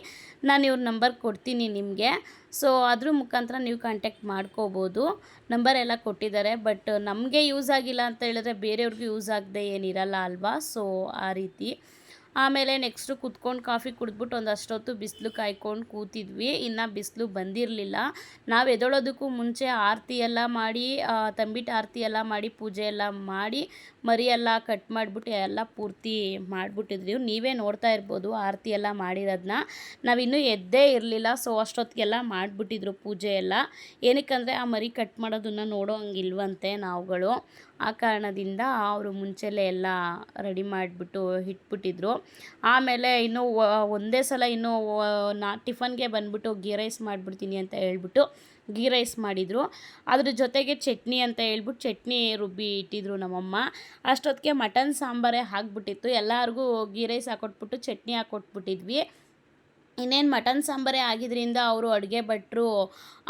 ನಾನು ಇವ್ರ ನಂಬರ್ ಕೊಡ್ತೀನಿ ನಿಮಗೆ. ಸೊ ಅದ್ರ ಮುಖಾಂತರ ನೀವು ಕಾಂಟ್ಯಾಕ್ಟ್ ಮಾಡ್ಕೋಬೋದು. ನಂಬರ್ ಎಲ್ಲ ಕೊಟ್ಟಿದ್ದಾರೆ. ಬಟ್ ನಮಗೆ ಯೂಸ್ ಆಗಿಲ್ಲ ಅಂತ ಹೇಳಿದ್ರೆ ಬೇರೆಯವ್ರಿಗೂ ಯೂಸ್ ಆಗದೆ ಏನಿರಲ್ಲ ಅಲ್ವಾ. ಸೊ ಆ ರೀತಿ ಆಮೇಲೆ ನೆಕ್ಸ್ಟು ಕುತ್ಕೊಂಡು ಕಾಫಿ ಕುಡಿದ್ಬಿಟ್ಟು ಒಂದಷ್ಟೊತ್ತು ಬಿಸಿಲು ಕಾಯ್ಕೊಂಡು ಕೂತಿದ್ವಿ. ಇನ್ನು ಬಿಸಿಲು ಬಂದಿರಲಿಲ್ಲ. ನಾವು ಎದ್ದೇಳೋದಕ್ಕೂ ಮುಂಚೆ ಆರತಿ ಎಲ್ಲ ಮಾಡಿ, ತಂಬಿಟ್ಟು ಆರತಿ ಎಲ್ಲ ಮಾಡಿ, ಪೂಜೆ ಎಲ್ಲ ಮಾಡಿ, ಮರಿ ಎಲ್ಲ ಕಟ್ ಮಾಡಿಬಿಟ್ಟು ಎಲ್ಲ ಪೂರ್ತಿ ಮಾಡಿಬಿಟ್ಟಿದ್ವಿ. ನೀವೇ ನೋಡ್ತಾ ಇರ್ಬೋದು ಆರತಿ ಎಲ್ಲ ಮಾಡಿರೋದನ್ನ. ನಾವಿನ್ನೂ ಎದ್ದೇ ಇರಲಿಲ್ಲ. ಸೊ ಅಷ್ಟೊತ್ತಿಗೆಲ್ಲ ಮಾಡಿಬಿಟ್ಟಿದ್ರು ಪೂಜೆ ಎಲ್ಲ. ಏನಕ್ಕಂದರೆ ಆ ಮರಿ ಕಟ್ ಮಾಡೋದನ್ನು ನೋಡೋ ಹಂಗಿಲ್ವಂತೆ ನಾವುಗಳು. ಆ ಕಾರಣದಿಂದ ಅವರು ಮುಂಚೆಲೇ ಎಲ್ಲ ರೆಡಿ ಮಾಡಿಬಿಟ್ಟು ಇಟ್ಬಿಟ್ಟಿದ್ರು. ಆಮೇಲೆ ಇನ್ನೂ ಒಂದೇ ಸಲ ಇನ್ನೂ ಟಿಫನ್ಗೆ ಬಂದ್ಬಿಟ್ಟು ಗೀ ರೈಸ್ ಮಾಡಿಬಿಡ್ತೀನಿ ಅಂತ ಹೇಳ್ಬಿಟ್ಟು ಗೀ ರೈಸ್ ಮಾಡಿದರು. ಅದ್ರ ಜೊತೆಗೆ ಚಟ್ನಿ ಅಂತ ಹೇಳ್ಬಿಟ್ಟು ಚಟ್ನಿ ರುಬ್ಬಿ ಇಟ್ಟಿದ್ರು ನಮ್ಮಮ್ಮ. ಅಷ್ಟೊತ್ತಿಗೆ ಮಟನ್ ಸಾಂಬಾರೇ ಹಾಕ್ಬಿಟ್ಟಿತ್ತು. ಎಲ್ಲರಿಗೂ ಗೀ ರೈಸ್ ಹಾಕ್ಕೊಟ್ಬಿಟ್ಟು ಚಟ್ನಿ ಹಾಕ್ಕೊಟ್ಬಿಟ್ಟಿದ್ವಿ. ಇನ್ನೇನು ಮಟನ್ ಸಾಂಬಾರೇ ಆಗಿದ್ದರಿಂದ ಅವರು ಅಡುಗೆ ಭಟ್ರು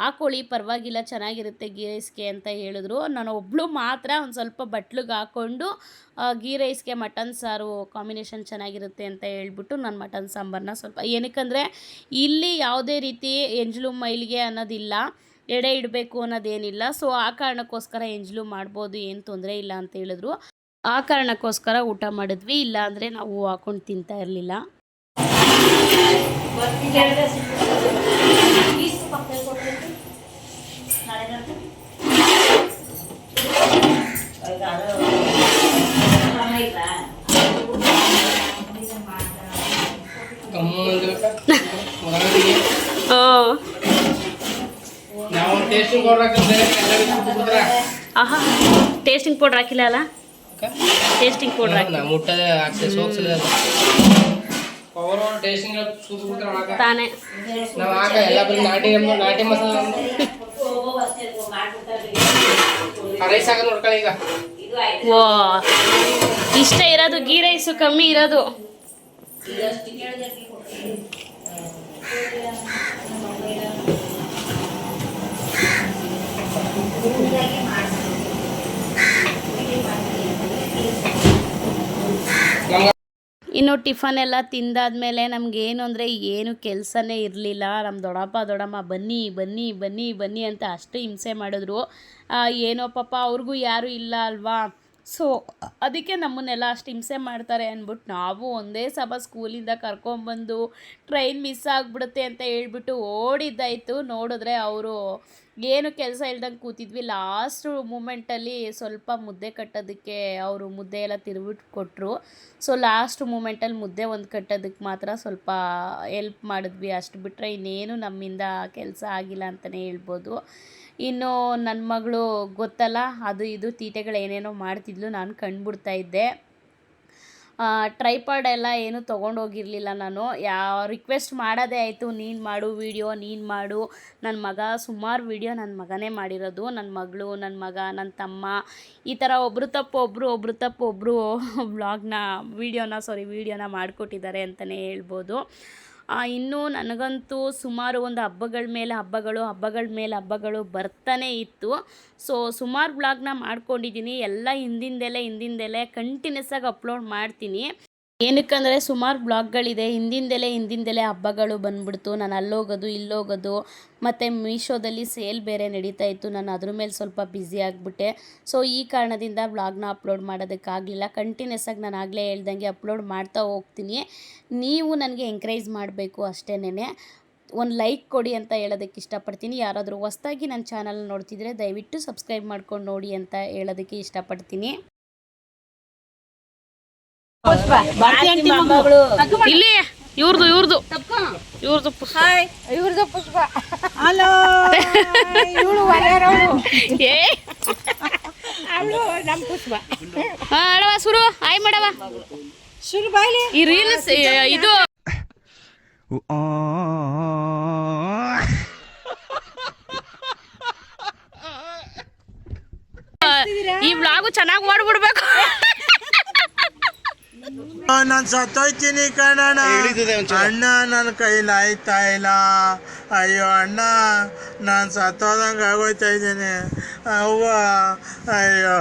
ಹಾಕ್ಕೊಳ್ಳಿ ಪರವಾಗಿಲ್ಲ ಚೆನ್ನಾಗಿರುತ್ತೆ ಗೀ ರೈಸ್ಗೆ ಅಂತ ಹೇಳಿದ್ರು. ನಾನು ಒಬ್ಬಳು ಮಾತ್ರ ಒಂದು ಸ್ವಲ್ಪ ಬಟ್ಲಿಗೆ ಹಾಕ್ಕೊಂಡು ಗೀ ರೈಸ್ಗೆ ಮಟನ್ ಸಾರು ಕಾಂಬಿನೇಷನ್ ಚೆನ್ನಾಗಿರುತ್ತೆ ಅಂತ ಹೇಳ್ಬಿಟ್ಟು ನಾನು ಮಟನ್ ಸಾಂಬಾರನ್ನ ಸ್ವಲ್ಪ ಏನಕ್ಕಂದರೆ ಇಲ್ಲಿ ಯಾವುದೇ ರೀತಿ ಎಂಜಲು ಮೈಲಿಗೆ ಅನ್ನೋದಿಲ್ಲ, ಎಡೆ ಇಡಬೇಕು ಅನ್ನೋದೇನಿಲ್ಲ. ಸೊ ಆ ಕಾರಣಕ್ಕೋಸ್ಕರ ಎಂಜಲು ಮಾಡ್ಬೋದು, ಏನು ತೊಂದರೆ ಇಲ್ಲ ಅಂತ ಹೇಳಿದ್ರು. ಆ ಕಾರಣಕ್ಕೋಸ್ಕರ ಊಟ ಮಾಡಿದ್ವಿ, ಇಲ್ಲ ಅಂದರೆ ನಾವು ಹಾಕ್ಕೊಂಡು ತಿಂತಾ ಇರಲಿಲ್ಲ. ಆಹಾ, ಟೇಸ್ಟಿಂಗ್ ಪೌಡ್ರ್ ಹಾಕಿಲ್ಲ ಅಲ್ಲ? ಟೇಸ್ಟಿಂಗ್ ಪೌಡ್ರ್ ಹಾಕಿ ತಾನೇ ಓ ಇಷ್ಟ ಇರೋದು ಗೀ ರೈಸು ಕಮ್ಮಿ ಇರೋದು. ಇನ್ನು ಟಿಫನ್ ಎಲ್ಲ ತಿಂದಾದ್ಮೇಲೆ ನಮಗೇನು ಅಂದರೆ ಏನು ಕೆಲಸನೇ ಇರಲಿಲ್ಲ. ನಮ್ಮ ದೊಡ್ಡಮ್ಮ ಬನ್ನಿ ಬನ್ನಿ ಬನ್ನಿ ಬನ್ನಿ ಅಂತ ಅಷ್ಟು ಹಿಂಸೆ ಮಾಡಿದ್ರು. ಏನೋ ಪಾಪ ಅವ್ರಿಗೂ ಯಾರೂ ಇಲ್ಲ ಅಲ್ವಾ, ಸೊ ಅದಕ್ಕೆ ನಮ್ಮನ್ನೆಲ್ಲ ಅಷ್ಟು ಹಿಂಸೆ ಮಾಡ್ತಾರೆ ಅಂದ್ಬಿಟ್ಟು ನಾವು ಒಂದೇ ಸಲ ಸ್ಕೂಲಿಂದ ಕರ್ಕೊಂಬಂದು ಟ್ರೈನ್ ಮಿಸ್ ಆಗಿಬಿಡುತ್ತೆ ಅಂತ ಹೇಳ್ಬಿಟ್ಟು ಓಡಿದ್ದಾಯಿತು. ನೋಡಿದ್ರೆ ಅವರು ಏನು ಕೆಲಸ ಇಲ್ದಂಗೆ ಕೂತಿದ್ವಿ. ಲಾಸ್ಟು ಮೂಮೆಂಟಲ್ಲಿ ಸ್ವಲ್ಪ ಮುದ್ದೆ ಕಟ್ಟೋದಕ್ಕೆ ಅವರು ಮುದ್ದೆ ಎಲ್ಲ ತಿರುವಿಟ್ಟು ಕೊಟ್ಟರು. ಸೊ ಲಾಸ್ಟ್ ಮೂಮೆಂಟಲ್ಲಿ ಮುದ್ದೆ ಒಂದು ಕಟ್ಟೋದಕ್ಕೆ ಮಾತ್ರ ಸ್ವಲ್ಪ ಹೆಲ್ಪ್ ಮಾಡಿದ್ವಿ. ಅಷ್ಟು ಬಿಟ್ಟರೆ ಇನ್ನೇನು ನಮ್ಮಿಂದ ಕೆಲಸ ಆಗಿಲ್ಲ ಅಂತಲೇ ಹೇಳ್ಬೋದು. ಇನ್ನು ನನ್ನ ಮಗಳು ಗೊತ್ತಲ್ಲ, ಅದು ಇದು ತೀಟೆಗಳು ಏನೇನೋ ಮಾಡ್ತಿದ್ಲು, ನಾನು ಕಂಡುಬಿಡ್ತಾ ಇದ್ದೆ. ಟ್ರೈಪಾಡ್ ಎಲ್ಲ ಏನೂ ತೊಗೊಂಡೋಗಿರಲಿಲ್ಲ ನಾನು. ರಿಕ್ವೆಸ್ಟ್ ಮಾಡೋದೇ ಆಯಿತು, ನೀನು ಮಾಡು ವೀಡಿಯೋ, ನೀನು ಮಾಡು. ನನ್ನ ಮಗ ಸುಮಾರು ವೀಡಿಯೋ ನನ್ನ ಮಗನೇ ಮಾಡಿರೋದು. ನನ್ನ ಮಗಳು, ನನ್ನ ಮಗ, ನನ್ನ ತಮ್ಮ ಈ ಥರ ಒಬ್ರು ತಪ್ಪು ಒಬ್ಬರು ವೀಡಿಯೋನ ಮಾಡಿಕೊಟ್ಟಿದ್ದಾರೆ ಅಂತಲೇ ಹೇಳ್ಬೋದು. ಇನ್ನೂ ನನಗಂತೂ ಸುಮಾರು ಒಂದು ಹಬ್ಬಗಳ ಮೇಲೆ ಹಬ್ಬಗಳು ಬರ್ತಾನೆ ಇತ್ತು. ಸೊ ಸುಮಾರು ಬ್ಲಾಗ್ನ ಮಾಡ್ಕೊಂಡಿದ್ದೀನಿ. ಎಲ್ಲ ಹಿಂದಿಂದೆಲೆ ಕಂಟಿನ್ಯೂಸ್ ಆಗಿ ಅಪ್ಲೋಡ್ ಮಾಡ್ತೀನಿ. ಏನಕ್ಕಂದರೆ ಸುಮಾರು ಬ್ಲಾಗ್ಗಳಿದೆ, ಹಿಂದಿಂದೆಲೆ ಹಬ್ಬಗಳು ಬಂದ್ಬಿಡ್ತು. ನಾನು ಅಲ್ಲೋಗೋದು ಇಲ್ಲೋಗೋದು, ಮತ್ತು ಮೀಶೋದಲ್ಲಿ ಸೇಲ್ ಬೇರೆ ನಡೀತಾ ಇತ್ತು. ನಾನು ಅದ್ರ ಮೇಲೆ ಸ್ವಲ್ಪ ಬ್ಯುಸಿ ಆಗಿಬಿಟ್ಟೆ. ಸೊ ಈ ಕಾರಣದಿಂದ ಬ್ಲಾಗ್ನ ಅಪ್ಲೋಡ್ ಮಾಡೋದಕ್ಕಾಗಲಿಲ್ಲ. ಕಂಟಿನ್ಯೂಸ್ ಆಗಿ ನಾನು ಆಗಲೇ ಹೇಳ್ದಂಗೆ ಅಪ್ಲೋಡ್ ಮಾಡ್ತಾ ಹೋಗ್ತೀನಿ. ನೀವು ನನಗೆ ಎಂಕರೇಜ್ ಮಾಡಬೇಕು ಅಷ್ಟೇನೆ. ಒಂದು ಲೈಕ್ ಕೊಡಿ ಅಂತ ಹೇಳೋದಕ್ಕೆ ಇಷ್ಟಪಡ್ತೀನಿ. ಯಾರಾದರೂ ಹೊಸ್ದಾಗಿ ನನ್ನ ಚಾನಲ್ ನೋಡ್ತಿದ್ರೆ ದಯವಿಟ್ಟು ಸಬ್ಸ್ಕ್ರೈಬ್ ಮಾಡ್ಕೊಂಡು ನೋಡಿ ಅಂತ ಹೇಳೋದಕ್ಕೆ ಇಷ್ಟಪಡ್ತೀನಿ. ಇಲ್ಲಿ ಇವ್ರದ್ದು ಪುಷ್ಪ. ಹಲೋ ನಮ್ಮ ಪುಷ್ಪ. ಅಳವ ಸುರು ಆಯ್ ಮಾಡವ ಶುರು ಬಾಯ್ಲಿ ಈ ರೀಲ್ಸ್ ಇದು ಈ ವ್ಲಾಗು ಚೆನ್ನಾಗಿ ಮಾಡ್ಬಿಡ್ಬೇಕು. ನಾನು ಸತ್ತೋಯ್ತೀನಿ ಕಣಣ್ಣ, ಅಣ್ಣ ನನ್ನ ಕೈಲಾಯ್ತಾ ಇಲ್ಲ. ಅಯ್ಯೋ ಅಣ್ಣ, ನಾನು ಸತ್ತೋದಂಗೆ ಆಗೋಯ್ತಾ ಇದ್ದೀನಿ. ಅವ್ವ ಅಯ್ಯೋ.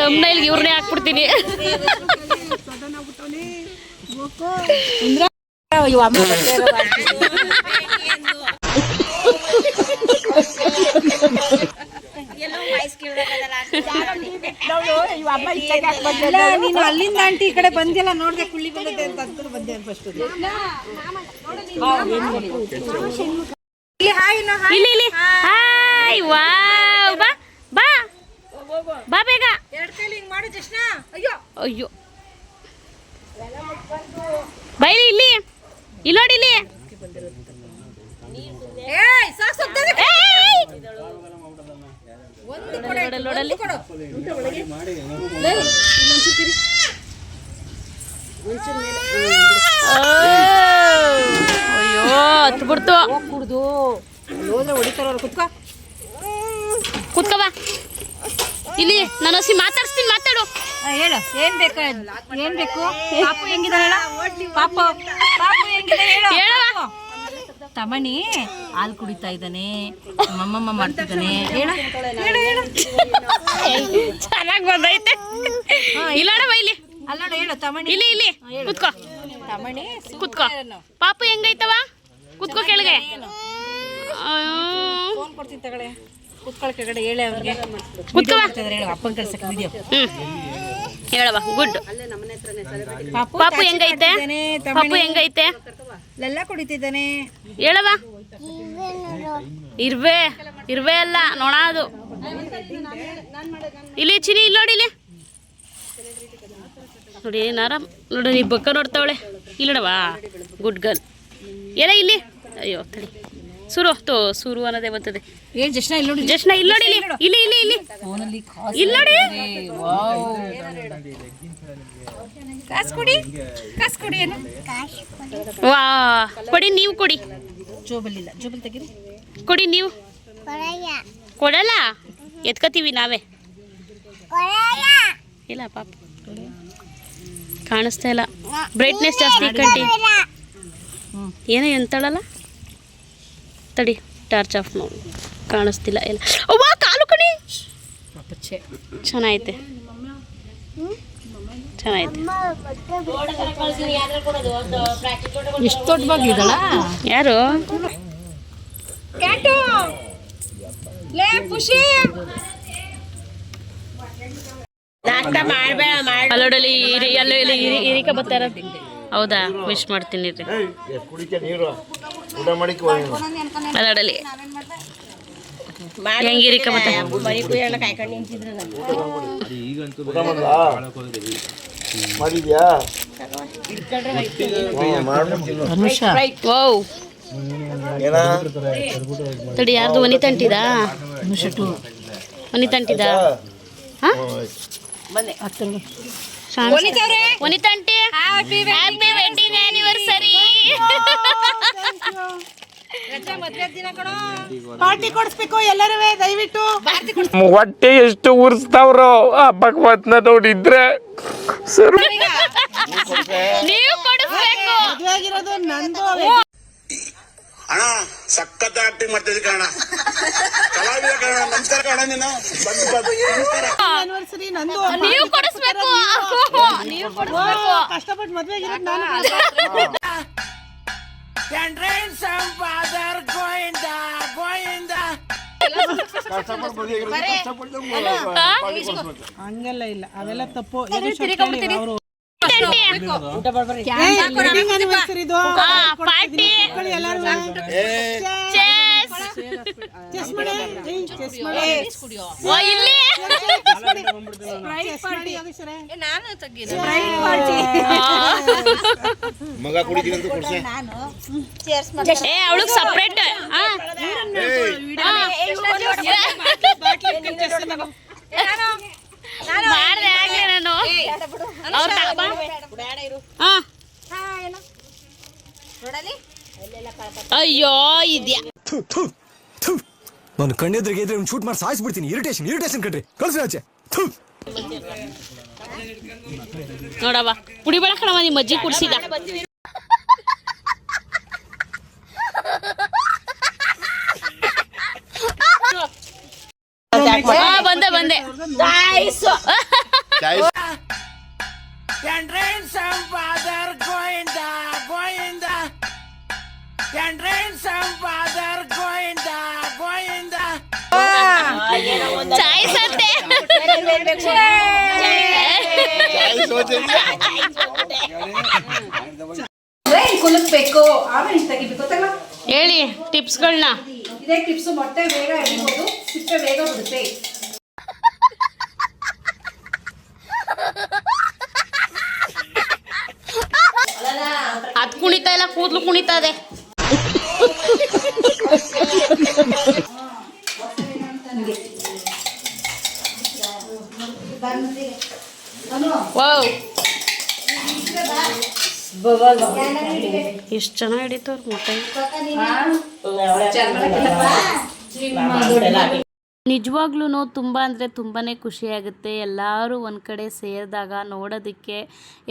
ತಮ್ಮನೈಲ್ಗೆ ಇವ್ರನ್ನೇ ಹಾಕ್ಬಿಡ್ತೀನಿ. ನೀನು ಅಲ್ಲಿಂದ ಆಂಟಿ ಈ ಕಡೆ ಬಂದಿಲ್ಲ, ನೋಡ್ದೆ ಕುಳ್ಳಿ ಬಂದದೆ ಅಂತ ಅಂದ್ಕೊಂಡು ಬಂದೆ ಫಸ್ಟ್. ಇಲ್ಲಿ ಹಾಯ್ ವಾವ್, ಬಾ ಬಾ ಬಾ ಬೇಗ. ಎರಡು ಕೈಲಿ ಹಿಂಗ್ ಮಾಡು ಜಶ್ನ. ಅಯ್ಯೋ ಅಯ್ಯೋ ಬೈಲಿ ಇಲ್ಲಿ ನೋಡಿ ಇಲ್ಲಿ. ಏಯ್ ಸಾಕ್ಸ್ ಹೋಗ್ತದೆ. ನೋಡಲ್ಲಿ ಅಯ್ಯೋ ಹತ್ತು ಬಿಡ್ತು. ಕುಡ್ದು ಹೋದ್ರೆ ಹೊಡಿತಾರ ಅವ್ರು. ಕುತ್ಕೋ ಬಾ ಇಲ್ಲಿ, ನಾನು ಹಸಿ ಮಾತಾಡ್ಸ್ತೀನಿ, ಮಾತಾಡು. ಹೇಳು ಏನ್ ಬೇಕು, ಏನ್ ಬೇಕು? ಪಾಪು ಹೆಂಗಿದಾನೆ ಹೇಳ? ಪಾಪು ಹೆಂಗಿದೆ ಹೇಳು? ಹೇಳವ್ವ. ತಮಣಿ ಹಾಲು ಕುಡಿತಾ ಇದ್ದಾನೆ, ಮಮ್ಮಮ್ಮ ಮಾಡ್ತಿದ್ದಾನೆ. ಹೇಳು ಹೇಳು ಹೇಳು. ಚೆನ್ನಾಗಿ ಬಂದೈತೆ. ಇಲ್ಲ ನೋಡವ್ವ ಇಲ್ಲಿ, ಅಲ್ಲ ಹೇಳು ತಮಣಿ. ಇಲ್ಲಿ ಇಲ್ಲಿ ಕುತ್ಕೋ, ತಮಣಿ ಕುತ್ಕೋ. ಪಾಪು ಹೆಂಗೈತವ? ಕುತ್ಕೋ ಕೆಳಗೆ. ಫೋನ್ ಕೊಡ್ತೀನಿ ತಗೊಳ್ಳೆ, ಕುತ್ಕೊಳ್ ಕೆಳಗಡೆ. ಹೇಳಿ ಅವ್ರಿಗೆ ಕುತ್ಕೋ. ಹೇಳು ಅಪ್ಪನ ಕಳ್ಸಕ್ಕೆ ವಿಡಿಯೋ. ಹೇಳವ. ಗುಡ್. ಪಾಪು ಪಾಪು ಹೆಂಗೈತೆ? ಪಾಪು ಹೆಂಗೈತೆ? ಲೆಲ್ಲ ಕುಡಿತಿದ್ದಾನೆ. ಹೇಳವ. ಇರ್ವೆ ಅಲ್ಲ ನೋಡ ಅದು. ಇಲ್ಲಿ ಚಿನಿ, ಇಲ್ಲಿ ನೋಡಿ, ಇಲ್ಲಿ ನೋಡಿ ಏನಾರ ನೋಡಿ, ನೀ ಬಕ್ಕ ನೋಡ್ತಾವಳೆ. ಇಲ್ಲಡವಾ. Good girl. ಏನ ಇಲ್ಲಿ? ಅಯ್ಯೋ ತಡಿ. ಸುರು ಅನ್ನೋದೇ ಬರ್ತದೆ. ಏನ್ ಜಶ್ನ ಇಲ್ಲಿ ನೋಡಿ, ಜಶ್ನ ಇಲ್ಲಿ ನೋಡಿ, ಇಲ್ಲಿ ಇಲ್ಲಿ ಇಲ್ಲಿ ಫೋನಲ್ಲಿ ಇಲ್ಲಿ ನೋಡಿ. ಕಾಸು ಕೊಡಿ, ಕಾಸು ಕೊಡಿ. ಏನು ವಾ, ಕೊಡಿ, ನೀವು ಕೊಡಿ. ಜೋಬಲ್ಲಿಲ್ಲ, ಜೋಬಲ್ ತೆಗೀರಿ. ಕೊಡಿ ನೀವು. ಕೊಡಲ್ಲ, ಎತ್ಕೋತೀವಿ ನಾವೇ. ಇಲ್ಲ ಪಾಪ ಕಾಣಿಸ್ತಾ ಇಲ್ಲ, ಬ್ರೈಟ್ನೆಸ್ ಜಾಸ್ತಿ ಇಕ್ಕಂಟಿ. ಏನೋ ಎಂತಾಳಲ್ಲ, ತಡಿ ಟಾರ್ಚ್ ಆಫ್ ಮಾಡಿ. ಕಾಣಿಸ್ತಿಲ್ಲ ಎಲ್ಲ. ಅವ್ವ ಕಾಲು ಕಣಿ. ಚೆನ್ನಾಗೈತೆ, ಚೆನ್ನಾಗೈತೆ. ಎಷ್ಟು ದೊಡ್ಡ ಬಾಗಿದಳ ಯಾರು? ಕ್ಯಾಟು ಲೇ ಖುಷಿ. ಅಲ್ಲೋಡಲ್ಲಿ ಎಲ್ಲೋ ಇಲ್ಲಿ ಹಿರಿಕ ಬರ್ತಾರ. ಹೌದಾ, ವಿಶ್ ಮಾಡ್ತೀನಿ ರೀ. ಅಲ್ಲೋಡಲ್ಲಿ ಹೆಂಗೆ ಹಿರಿಕ ಬರ್ತಾರೆ. ಓ ತಡಿ, ಯಾರ್ದು ವನಿತಂಟಿದ? ವನಿತಂಟಿದ? ಹಾಂ ವನಿತಂಟಿ, ಹ್ಯಾಪಿ ವೆಡ್ಡಿಂಗ್ ಆನಿವರ್ಸರಿ. ಪಾರ್ಟಿ ಕೊಡಿಸ್ಬೇಕು ಎಲ್ಲರೂ ದಯವಿಟ್ಟು. ಹೊಟ್ಟೆ ಎಷ್ಟು ಉರ್ಸ್ತಾವ್ರೋ ಆ ಭಗವತ್ನ ನೋಡಿದ್ರೆ ಸರ್. ನೀವು ಕೊಡಿಸ್ಬೇಕು. ಆಗಿರೋದು ನಂದು. ಅಣ್ಣ ಸಖತ್ ಆಕ್ಟಿಂಗ್ ಮಾಡ್ತಿದ್ದೆ ಕಣ, ಕಲಾವಿದ ಕಣ. ನಮಸ್ಕಾರ ಕಣ, ನೀನು ಆನಿವರ್ಸರಿ ನಂದು. ನೀವು ಕೊಡಿಸ್ಬೇಕು, ನೀವು ಕೊಡಿಸ್ಬೇಕು. ಕಷ್ಟಪಟ್ಟು ಮದ್ವೆ ಆಗಿರೋದು ನಾನು. ಹಂಗೆಲ್ಲ ಇಲ್ಲ, ಅವೆಲ್ಲ ತಪ್ಪು. ಪಾರ್ಟಿ ಮಗ ಕುಡಿತೀನಿ ಅಂತ ಕೊಡ್ಸೆ. ಅವಳಿಗೆ ಸಪ್ರೇಟ್. ಮಾಡಿದೆ ಆಗ್ಲಿ ನಾನು. ಅಯ್ಯೋ ಇದ್ಯಾ, ನಾನು ಕಣ್ಣೆದ್ರಿಗೆ ಇದ್ರೆ ಶೂಟ್ ಮಾಡಿ ಸಾಯಿಸ್ಬಿಡ್ತೀನಿ. ಇರಿಟೇಷನ್ ಕಣ್ರಿ, ಕಳ್ಸಿ ಆಚೆ. ನೋಡವ್ವ, ಕುಡಿಬೇಡ ಕಣವ, ನಿಮ್ಮ ಅಜ್ಜಿ ಕುಡ್ಸಿದ. ಬಂದೆ. ಚಾಯ್ ಸತ್ತೆ. ಕುಲುಕ್ಬೇಕು, ಆಮೇಲೆ ತೆಗಿಬೇಕು. ಹೇಳಿ ಟಿಪ್ಸ್ಗಳನ್ನ. ಇದೇ ಟಿಪ್ಸ್. ಮೊಟ್ಟೆ ಬೇಗ ಎಡಿಬೋದು, ಸಿಪ್ಪೆ ಬೇಗ ಬಿಡುತ್ತೆ. ಅದ್ ಕುಣಿತಾ ಇಲ್ಲ, ಕೂದ್ಲು ಕುಣಿತಾ ಇದೆ. ಎಷ್ಟು ಚೆನ್ನಾಗಿ ಹಿಡಿತವ್ರು ಮೊಟ್ಟೆ. ನಿಜವಾಗ್ಲೂ ತುಂಬ ಅಂದರೆ ತುಂಬಾ ಖುಷಿಯಾಗುತ್ತೆ. ಎಲ್ಲರೂ ಒಂದು ಕಡೆ ಸೇರಿದಾಗ ನೋಡೋದಕ್ಕೆ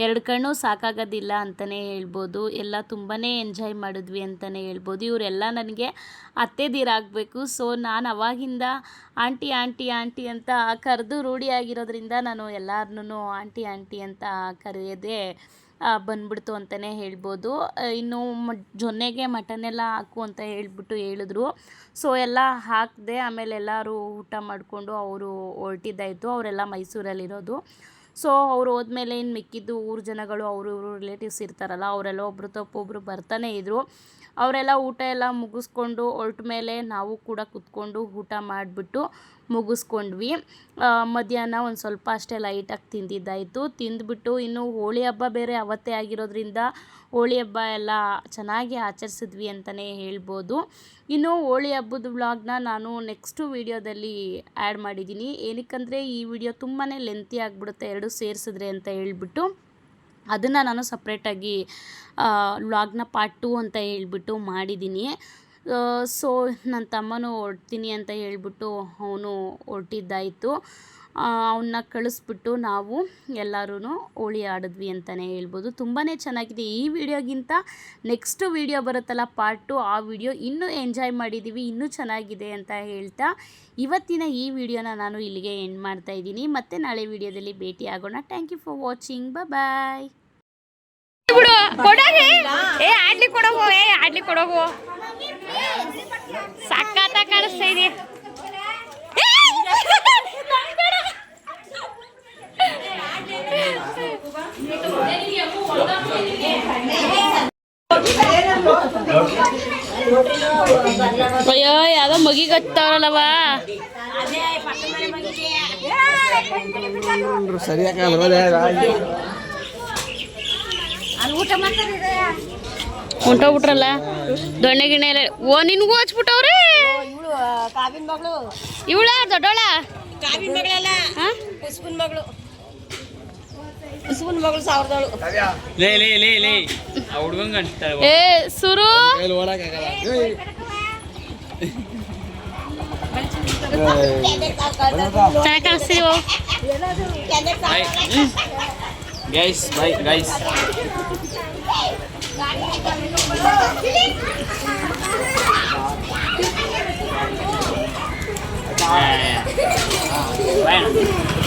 ಎರಡು ಕಣ್ಣು ಸಾಕಾಗೋದಿಲ್ಲ ಅಂತಲೇ ಹೇಳ್ಬೋದು. ಎಲ್ಲ ತುಂಬಾ ಎಂಜಾಯ್ ಮಾಡಿದ್ವಿ ಅಂತಲೇ ಹೇಳ್ಬೋದು. ಇವರೆಲ್ಲ ನನಗೆ ಅತ್ತೆದಿರಾಗಬೇಕು. ಸೊ ನಾನು ಅವಾಗಿಂದ ಆಂಟಿ ಆಂಟಿ ಆಂಟಿ ಅಂತ ಕರೆದು ರೂಢಿಯಾಗಿರೋದ್ರಿಂದ ನಾನು ಎಲ್ಲರನ್ನೂ ಆಂಟಿ ಆಂಟಿ ಅಂತ ಕರೆಯೋದೇ ಬಂದ್ಬಿಡ್ತು ಅಂತಲೇ ಹೇಳ್ಬೋದು. ಇನ್ನು ಜೊನ್ನೆಗೆ ಮಟನೆಲ್ಲ ಹಾಕು ಅಂತ ಹೇಳಿದ್ರು. ಸೊ ಎಲ್ಲ ಹಾಕಿದೆ. ಆಮೇಲೆ ಎಲ್ಲರೂ ಊಟ ಮಾಡಿಕೊಂಡು ಅವರು ಹೊರಟಿದ್ದಾಯಿತು. ಅವರೆಲ್ಲ ಮೈಸೂರಲ್ಲಿರೋದು. ಸೊ ಅವ್ರು ಹೋದ್ಮೇಲೆ ಇನ್ನು ಮಿಕ್ಕಿದ್ದು ಊರು ಜನಗಳು ಅವರು ರಿಲೇಟಿವ್ಸ್ ಇರ್ತಾರಲ್ಲ, ಅವರೆಲ್ಲ ಒಬ್ರು ತಪ್ಪೊಬ್ಬರು ಬರ್ತಾನೆ ಇದ್ದರು. ಅವರೆಲ್ಲ ಊಟ ಎಲ್ಲ ಮುಗಿಸ್ಕೊಂಡು ಹೊರಟ ಮೇಲೆ ನಾವು ಕೂಡ ಕೂತ್ಕೊಂಡು ಊಟ ಮಾಡಿಬಿಟ್ಟು ಮುಗಿಸ್ಕೊಂಡ್ವಿ. ಮಧ್ಯಾಹ್ನ ಒಂದು ಸ್ವಲ್ಪ ಅಷ್ಟೇ ಲೈಟಾಗಿ ತಿಂದಿದ್ದಾಯಿತು. ತಿಂದುಬಿಟ್ಟು ಇನ್ನು ಹೋಳಿ ಹಬ್ಬ ಬೇರೆ ಅವತ್ತೇ ಆಗಿರೋದ್ರಿಂದ ಹೋಳಿ ಹಬ್ಬ ಎಲ್ಲ ಚೆನ್ನಾಗಿ ಆಚರಿಸಿದ್ವಿ ಅಂತಲೇ ಹೇಳ್ಬೋದು. ಇನ್ನು ಹೋಳಿ ಹಬ್ಬದ ವ್ಲಾಗ್ನ ನಾನು ನೆಕ್ಸ್ಟು ವೀಡಿಯೋದಲ್ಲಿ ಆ್ಯಡ್ ಮಾಡಿದ್ದೀನಿ. ಏನಕ್ಕಂದರೆ ಈ ವಿಡಿಯೋ ತುಂಬಾ ಲೆಂತಿ ಆಗಿಬಿಡುತ್ತೆ ಎರಡು ಸೇರಿಸಿದ್ರೆ ಅಂತ ಹೇಳ್ಬಿಟ್ಟು ಅದನ್ನು ನಾನು ಸಪ್ರೇಟಾಗಿ ವ್ಲಾಗ್ನ ಪಾರ್ಟ್ 2 ಅಂತ ಹೇಳ್ಬಿಟ್ಟು ಮಾಡಿದ್ದೀನಿ. ಸೊ ನನ್ನ ತಮ್ಮನೂ ಹೊರಡ್ತೀನಿ ಅಂತ ಹೇಳ್ಬಿಟ್ಟು ಅವನು ಹೊರಟಿದ್ದಾಯಿತು. ಅವನ್ನ ಕಳಿಸ್ಬಿಟ್ಟು ನಾವು ಎಲ್ಲರೂ ಹೋಳಿ ಆಡಿದ್ವಿ ಅಂತಲೇ ಹೇಳ್ಬೋದು. ತುಂಬಾ ಚೆನ್ನಾಗಿದೆ. ಈ ವಿಡಿಯೋಗಿಂತ ನೆಕ್ಸ್ಟ್ ವಿಡಿಯೋ ಬರುತ್ತಲ್ಲ ಪಾರ್ಟ್ 2, ಆ ವಿಡಿಯೋ ಇನ್ನೂ ಎಂಜಾಯ್ ಮಾಡಿದ್ದೀವಿ, ಇನ್ನೂ ಚೆನ್ನಾಗಿದೆ ಅಂತ ಹೇಳ್ತಾ ಇವತ್ತಿನ ಈ ವಿಡಿಯೋನ ನಾನು ಇಲ್ಲಿಗೆ ಎಂಡ್ ಮಾಡ್ತಾಯಿದ್ದೀನಿ. ಮತ್ತೆ ನಾಳೆ ವಿಡಿಯೋದಲ್ಲಿ ಭೇಟಿ ಆಗೋಣ. Thank you for watching. Bye. ಬಿಡು ಕೊಡೋಗಿ ಆಡ್ಲಿ ಕೊಡೋಗು ಆಡ್ಲಿ ಕೊಡೋಗು ಸಕ್ಕತ್ತ ಕಾಣಿಸ್ತಾ ಇದೆ. ಅಯ್ಯೋ ಯಾವುದೋ ಮಗಿಗೆ ಹಚ್ತಾವಲ್ಲವ. ಹೊಂಟೋಗ್ಬಿಟ್ರಲ್ಲ ದೊಣ್ಣೆ ಗಿಣ್ಣೆ ಎಲ್ಲ. ಓ ನಿನ್ಗೂ ಹಚ್ಬಿಟ್ಟವ್ರೆ. ಇವಳ ದೊಡ್ಡೋಳ ಏ ಸುರು ಚೆನ್ನಾಗಿ ಕಾಣಿಸ್ತೀವೋ. Guys bye guys. Bueno.